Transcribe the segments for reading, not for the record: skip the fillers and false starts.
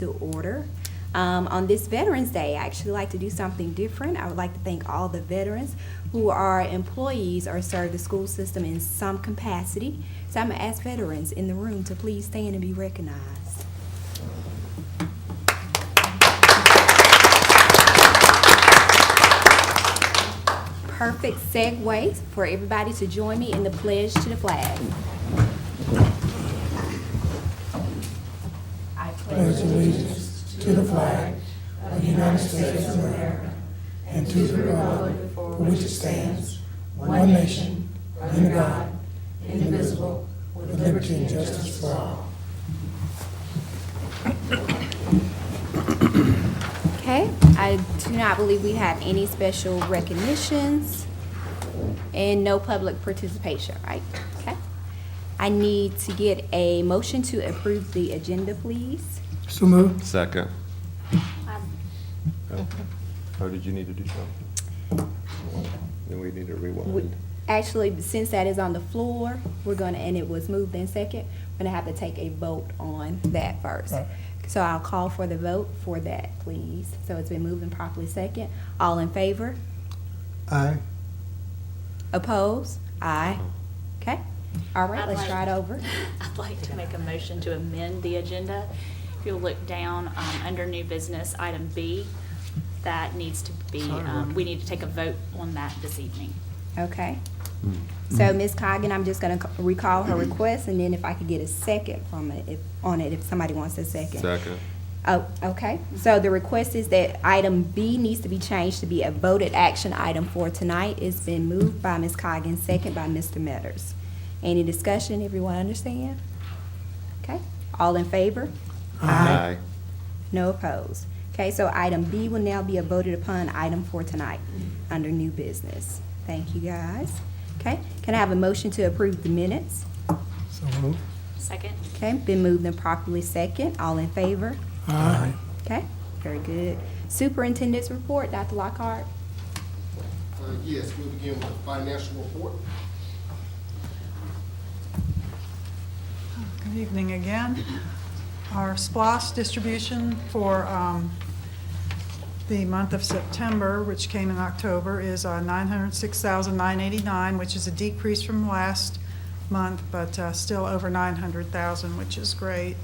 to order. On this Veterans Day, I actually like to do something different. I would like to thank all the veterans who are employees or serve the school system in some capacity. So I'm going to ask veterans in the room to please stand and be recognized. Perfect segue for everybody to join me in the pledge to the flag. I pledge allegiance to the flag of the United States of America and to the republic for which it stands, one nation, under God, indivisible, with liberty and justice for all. Okay, I do not believe we have any special recognitions and no public participation, right? Okay. I need to get a motion to approve the agenda, please. So moved. Second. Oh, did you need to do something? Then we need to rewind. Actually, since that is on the floor, and it was moved in second, we're gonna have to take a vote on that first. Right. So I'll call for the vote for that, please. So it's been moved and properly second. All in favor? Aye. Opposed? Aye. Okay. All right, let's try it over. I'd like to make a motion to amend the agenda. If you'll look down under new business, item B, that needs to be, we need to take a vote on that this evening. Okay. So Ms. Coggin, I'm just gonna recall her request, and then if I could get a second from it, if somebody wants a second. Second. Oh, okay. So the request is that item B needs to be changed to be a voted action item for tonight. It's been moved by Ms. Coggin, second by Mr. Metters. Any discussion? Everyone understand? Okay. All in favor? Aye. No opposed. Okay, so item B will now be a voted upon item for tonight under new business. Thank you, guys. Okay, can I have a motion to approve the minutes? So moved. Second? Okay, been moved and properly second. All in favor? Aye. Okay, very good. Superintendent's report, Dr. Lockhart. Yes, we'll begin with the financial report. Good evening again. Our SPLOST distribution for the month of September, which came in October, is $906,989, which is a decrease from last month, but still over $900,000, which is great.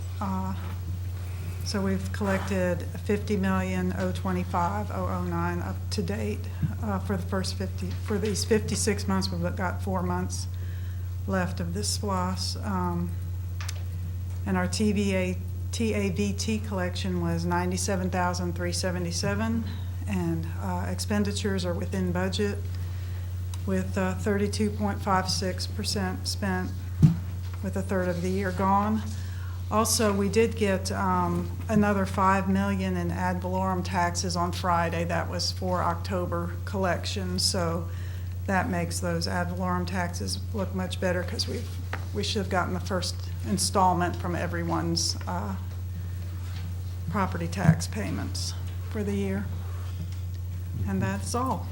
So we've collected $50,025,009 up to date for these 56 months. We've got 4 months left of this SPLOST. And our TAVT collection was $97,377, and expenditures are within budget with 32.56% spent, with a third of the year gone. Also, we did get another $5 million in ad valorem taxes on Friday. That was for October collections, so that makes those ad valorem taxes look much better, because we should have gotten the first installment from everyone's property tax payments for the year. And that's all.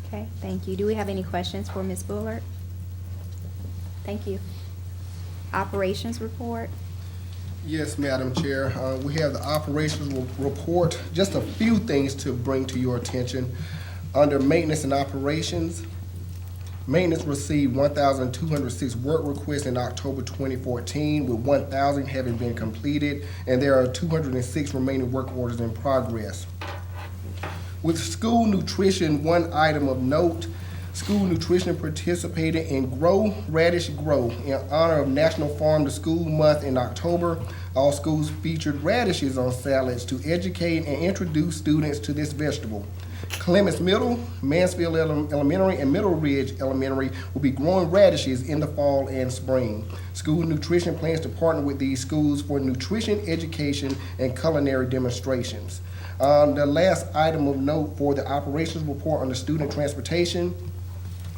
Okay, thank you. Do we have any questions for Ms. Bullard? Thank you. Operations report. Yes, Madam Chair. We have the operations report. Just a few things to bring to your attention. Under maintenance and operations, maintenance received 1,206 work requests in October 2014, with 1,000 having been completed, and there are 206 remaining work orders in progress. With school nutrition, one item of note: school nutrition participated in Grow Radish Grow in honor of National Farm to School Month in October. All schools featured radishes on salads to educate and introduce students to this vegetable. Clements Middle, Mansfield Elementary, and Middle Ridge Elementary will be growing radishes in the fall and spring. School nutrition plans to partner with these schools for nutrition education and culinary demonstrations. The last item of note for the operations report on the student transportation: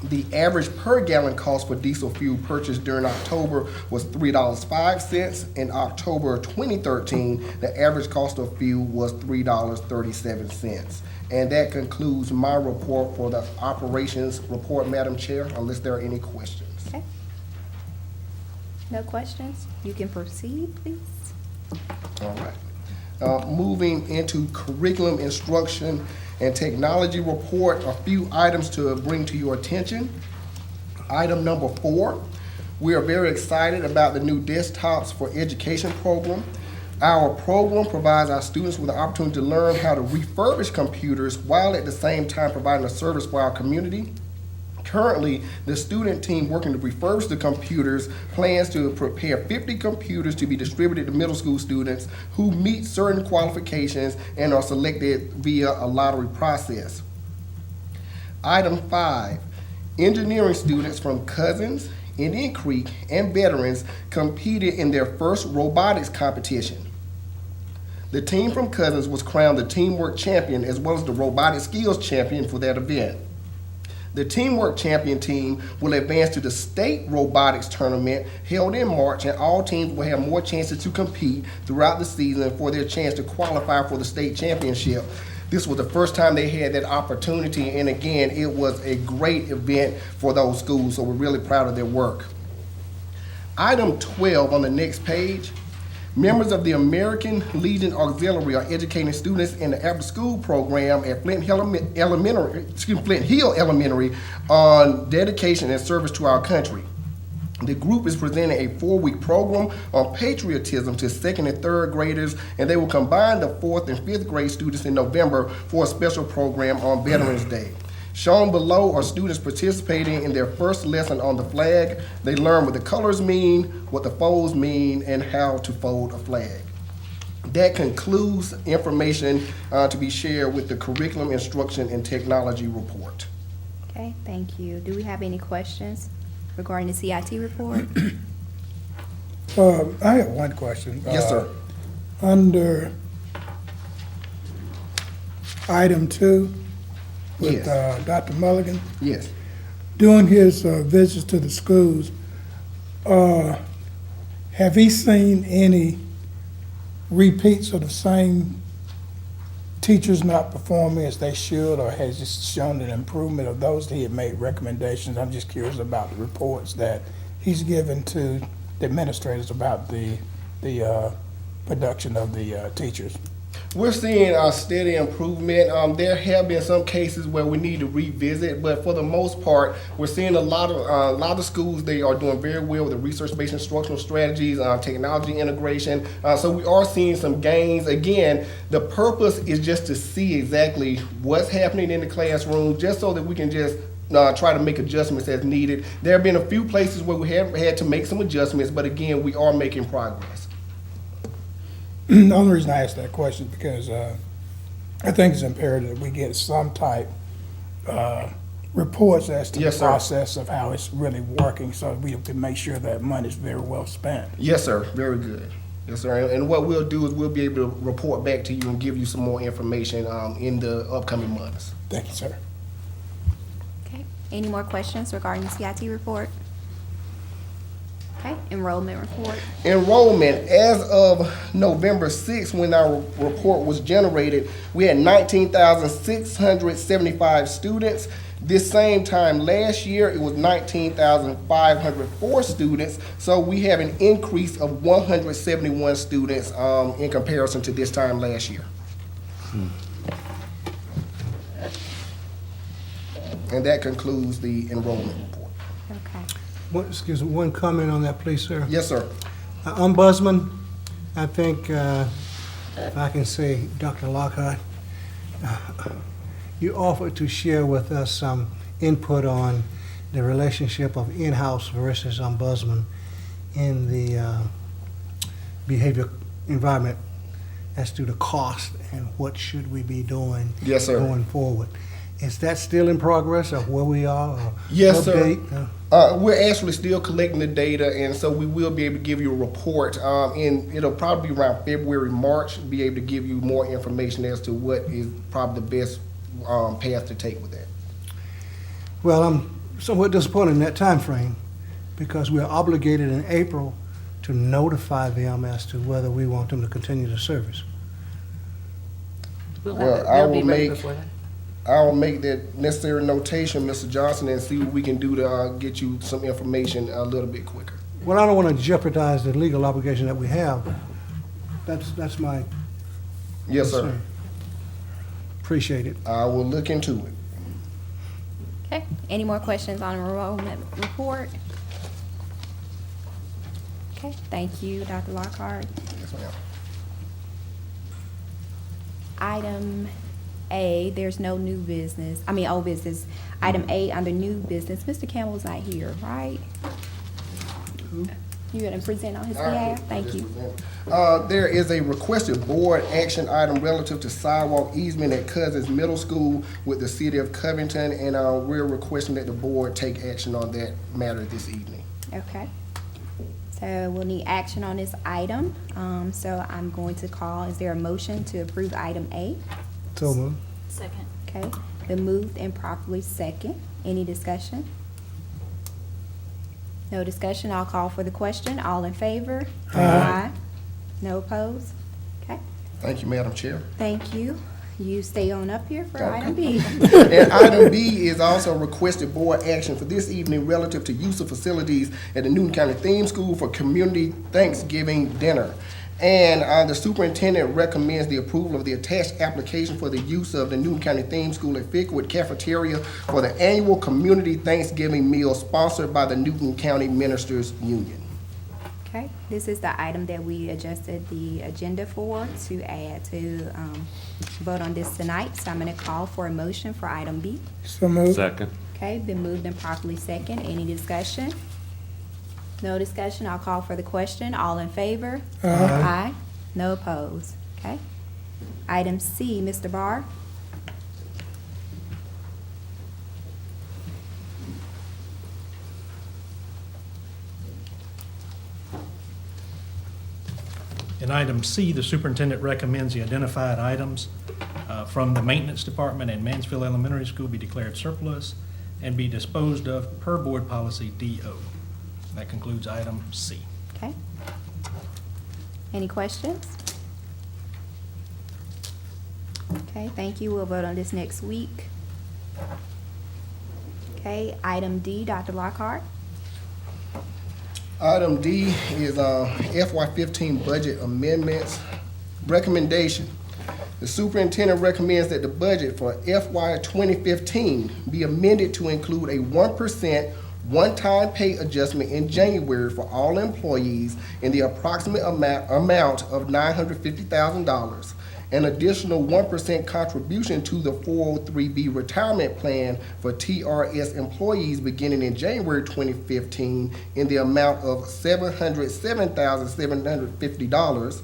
the average per gallon cost for diesel fuel purchased during October was $3.05. In October 2013, the average cost of fuel was $3.37. And that concludes my report for the operations report, Madam Chair, unless there are any questions. Okay. No questions? You can proceed, please. All right. Moving into curriculum instruction and technology report, a few items to bring to your attention. Item number 4, we are very excited about the new desktops for education program. Our program provides our students with the opportunity to learn how to refurbish computers while at the same time providing a service for our community. Currently, the student team working to refurbish the computers plans to prepare 50 computers to be distributed to middle school students who meet certain qualifications and are selected via a lottery process. Item 5, engineering students from Cousins, Indian Creek, and veterans competed in their first robotics competition. The team from Cousins was crowned the teamwork champion as well as the robotic skills champion for that event. The teamwork champion team will advance to the state robotics tournament held in March, and all teams will have more chances to compete throughout the season for their chance to qualify for the state championship. This was the first time they had that opportunity, and again, it was a great event for those schools, so we're really proud of their work. Item 12 on the next page. Members of the American Legion Auxiliary are educating students in the after-school program at Flint Hill Elementary on dedication and service to our country. The group is presenting a 4-week program on patriotism to 2nd and 3rd graders, and they will combine the 4th and 5th grade students in November for a special program on Veterans Day. Shown below are students participating in their first lesson on the flag. They learn what the colors mean, what the folds mean, and how to fold a flag. That concludes information to be shared with the Curriculum Instruction and Technology Report. Okay, thank you. Do we have any questions regarding the CIT report? I have one question. Yes, sir. Under item 2, with Yes. Dr. Mulligan, Yes. doing his visits to the schools, have he seen any repeats of the same teachers not performing as they should, or has it shown an improvement of those that he had made recommendations? I'm just curious about the reports that he's given to the administrators about the production of the teachers. We're seeing a steady improvement. There have been some cases where we need to revisit, but for the most part, we're seeing a lot of schools, they are doing very well with the research-based instructional strategies, technology integration. So we are seeing some gains. Again, the purpose is just to see exactly what's happening in the classroom, just so that we can just try to make adjustments as needed. There have been a few places where we have had to make some adjustments, but again, we are making progress. The only reason I asked that question is because I think it's imperative that we get some type reports as to Yes, the sir. process of how it's really working, so we can make sure that money is very well spent. Yes, sir. Very good. Yes, sir. And what we'll do is we'll be able to report back to you and give you some more information in the upcoming months. Thank you, sir. Okay, any more questions regarding the CIT report? Okay, enrollment report. Enrollment, as of November 6th, when our report was generated, we had 19,675 students. This same time last year, it was 19,504 students. So we have an increase of 171 students in comparison to this time last year. And that concludes the enrollment report. Okay. Excuse me, one comment on that, please, sir. Yes, sir. Ombudsman, I think, if I can say, Dr. Lockhart, you offered to share with us some input on the relationship of in-house versus ombudsman in the behavior environment as to the cost and what should we be doing Yes, sir. going forward. Is that still in progress, or where we are? Or Yes, sir. update? We're actually still collecting the data, and so we will be able to give you a report, and it'll probably be around February, March, be able to give you more information as to what is probably the best path to take with that. Well, I'm somewhat disappointed in that time frame because we're obligated in April to notify them as to whether we want them to continue the service. Well, I will make that necessary notation, Mr. Johnson, and see what we can do to get you some information a little bit quicker. Well, I don't want to jeopardize the legal obligation that we have. That's my Yes, sir. Appreciate it. I will look into it. Okay, any more questions on enrollment report? Okay, thank you, Dr. Lockhart. Yes, ma'am. Item A, there's no new business, old business. Item A, under new business, Mr. Campbell's not here, right? You gonna present on his behalf? Thank you. There is a requested board action item relative to sidewalk easement at Cousins Middle School with the city of Covington, and we're requesting that the board take action on that matter this evening. Okay. So we'll need action on this item. So I'm going to call, is there a motion to approve item A? So moved. Second. Okay, been moved and properly second. Any discussion? No discussion, I'll call for the question. All in favor? Aye. No opposed? Okay, Thank you, Madam Chair. thank you. You stay on up here for item B. And item B is also requested board action for this evening relative to use of facilities at the Newton County Theme School for Community Thanksgiving Dinner. And the superintendent recommends the approval of the attached application for the use of the Newton County Theme School at Fickwood Cafeteria for the annual Community Thanksgiving meal sponsored by the Newton County Ministers Union. Okay, this is the item that we adjusted the agenda for to add to vote on this tonight. So I'm gonna call for a motion for item B. So moved. Second. Okay, been moved and properly second. Any discussion? No discussion, I'll call for the question. All in favor? Aye. No opposed. Okay. Item C, Mr. Barr. In item C, the superintendent recommends the identified items from the maintenance department and Mansfield Elementary School be declared surplus and be disposed of per board policy DO. That concludes item C. Okay. Any questions? Okay, thank you. We'll vote on this next week. Okay, item D, Dr. Lockhart. Item D is FY15 budget amendments. Recommendation. The superintendent recommends that the budget for FY 2015 be amended to include a 1% one-time pay adjustment in January for all employees in the approximate amount of $950,000. An additional 1% contribution to the 403B retirement plan for TRS employees beginning in January 2015 in the amount of $707,750.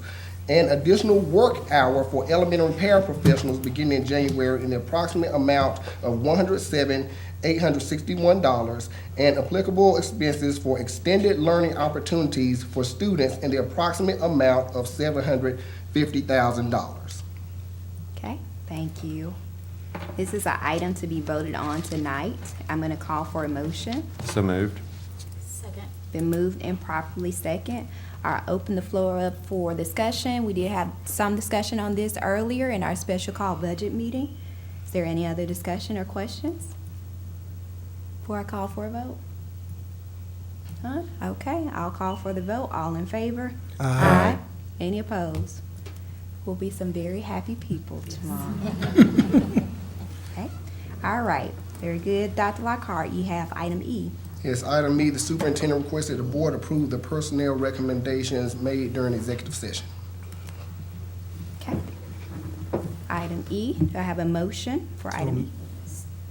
An additional work hour for elementary paraprofessionals beginning in January in the approximate amount of $107,861, and applicable expenses for extended learning opportunities for students in the approximate amount of $750,000. Okay, thank you. This is an item to be voted on tonight. I'm gonna call for a motion. So moved. Second. Been moved and properly second. I open the floor up for discussion. We did have some discussion on this earlier in our special call budget meeting. Is there any other discussion or questions before I call for a vote? Huh? Okay, I'll call for the vote. All in favor? Aye. Any opposed? We'll be some very happy people tomorrow. Okay, all right, very good. Dr. Lockhart, you have item E. Yes, item E, the superintendent requested the board approve the personnel recommendations made during executive session. Okay. Item E, do I have a motion for item E?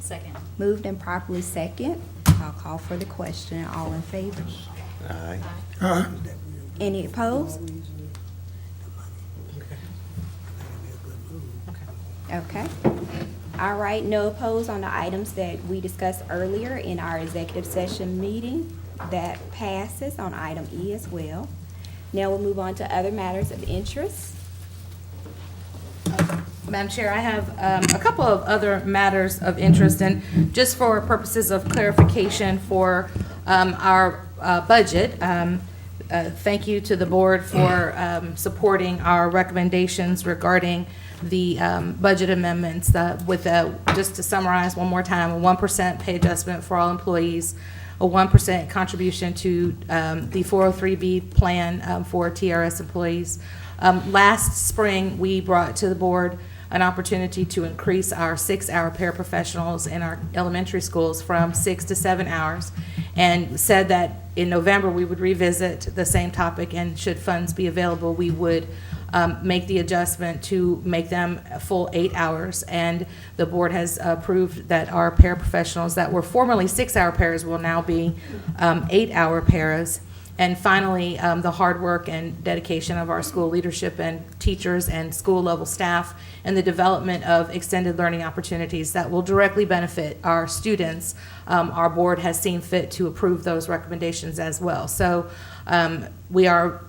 Second. Moved and properly second. I'll call for the question. All in favor? Aye. Any opposed? Okay. All right, no opposed on the items that we discussed earlier in our executive session meeting. That passes on item E as well. Now we'll move on to other matters of interest. Madam Chair, I have a couple of other matters of interest, and just for purposes of clarification for our budget, thank you to the board for supporting our recommendations regarding the budget amendments with just to summarize one more time, a 1% pay adjustment for all employees, a 1% contribution to the 403B plan for TRS employees, Last spring, we brought to the board an opportunity to increase our 6-hour paraprofessionals in our elementary schools from 6 to 7 hours, and said that in November, we would revisit the same topic, and should funds be available, we would make the adjustment to make them a full 8 hours. And the board has approved that our paraprofessionals that were formerly 6-hour paras will now be 8-hour paras. And finally, the hard work and dedication of our school leadership and teachers and school-level staff, and the development of extended learning opportunities that will directly benefit our students. Our board has seen fit to approve those recommendations as well. So I'm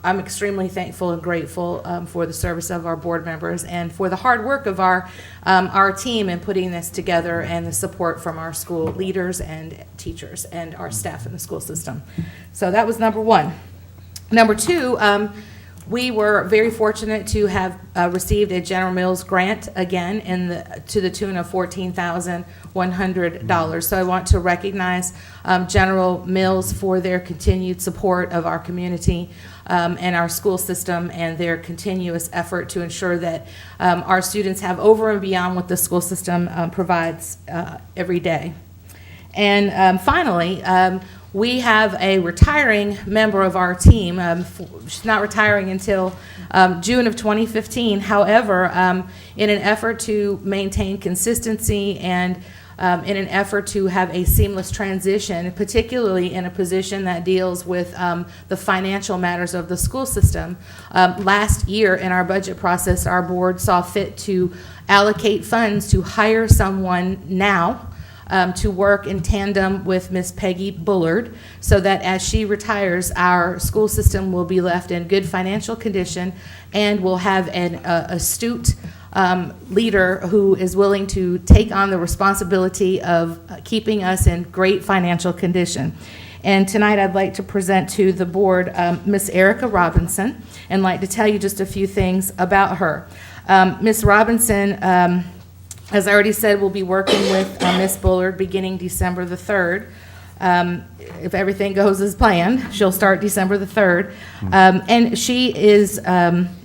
extremely thankful and grateful for the service of our board members and for the hard work of our team in putting this together, and the support from our school leaders and teachers and our staff in the school system. So that was number one. Number two, we were very fortunate to have received a General Mills grant again to the tune of $14,100. So I want to recognize General Mills for their continued support of our community and our school system, and their continuous effort to ensure that our students have over and beyond what the school system provides every day. And finally, we have a retiring member of our team. She's not retiring until June of 2015. However, in an effort to maintain consistency and in an effort to have a seamless transition, particularly in a position that deals with the financial matters of the school system, last year in our budget process, our board saw fit to allocate funds to hire someone now to work in tandem with Miss Peggy Bullard, so that as she retires, our school system will be left in good financial condition, and will have an astute leader who is willing to take on the responsibility of keeping us in great financial condition. And tonight I'd like to present to the board Miss Erica Robinson, and like to tell you just a few things about her. Miss Robinson, as I already said, we'll be working with Miss Bullard beginning December the 3rd. If everything goes as planned, she'll start December the 3rd. And she is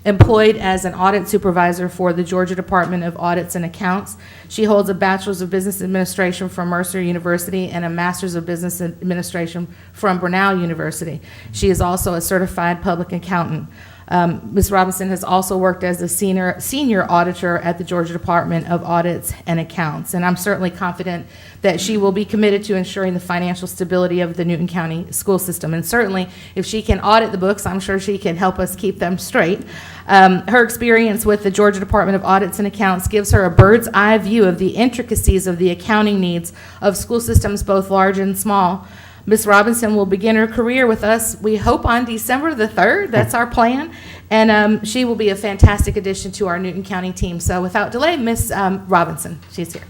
employed as an audit supervisor for the Georgia Department of Audits and Accounts. She holds a Bachelor's of Business Administration from Mercer University and a Master's of Business Administration from Brenau University. She is also a certified public accountant. Ms. Robinson has also worked as a senior auditor at the Georgia Department of Audits and Accounts, and I'm certainly confident that she will be committed to ensuring the financial stability of the Newton County school system. And certainly, if she can audit the books, I'm sure she can help us keep them straight. Her experience with the Georgia Department of Audits and Accounts gives her a bird's eye view of the intricacies of the accounting needs of school systems, both large and small. Ms. Robinson will begin her career with us, we hope, on December the 3rd. That's our plan. And she will be a fantastic addition to our Newton County team. So without delay, Ms. Robinson, she's here.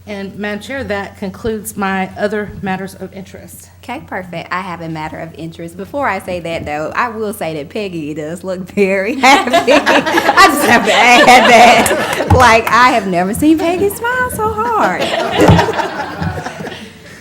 And Madam Chair, that concludes my other matters of interest. Okay, perfect. I have a matter of interest. Before I say that, though, I will say that Peggy does look very happy. I just have to add that. Like, I have never seen Peggy smile so hard.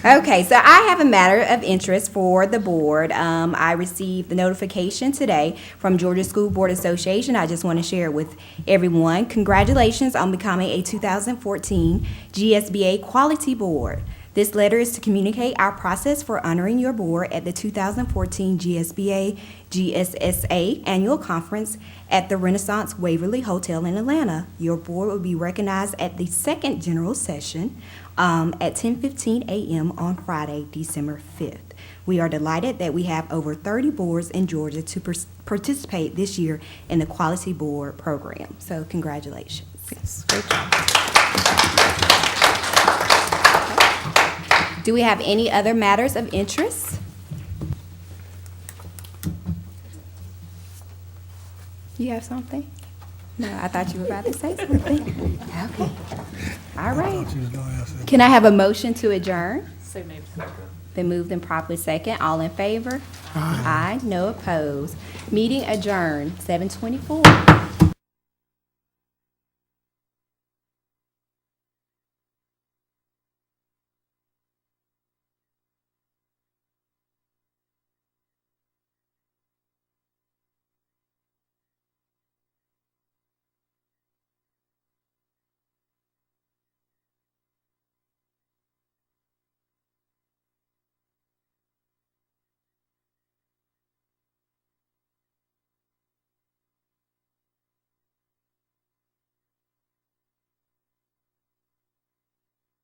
Okay, so I have a matter of interest for the board. I received the notification today from Georgia School Board Association. I just want to share it with everyone. Congratulations on becoming a 2014 GSBA Quality Board. This letter is to communicate our process for honoring your board at the 2014 GSBA GSSA Annual Conference at the Renaissance Waverly Hotel in Atlanta. Your board will be recognized at the second general session at 10:15 a.m. on Friday, December 5th. We are delighted that we have over 30 boards in Georgia to participate this year in the Quality Board program. So congratulations. Yes, great job. Do we have any other matters of interest? You have something? No, I thought you were about to say something. Okay. All right. Can I have a motion to adjourn? So moved. Been moved and properly second. All in favor? Aye. No opposed. Meeting adjourned, 7:24.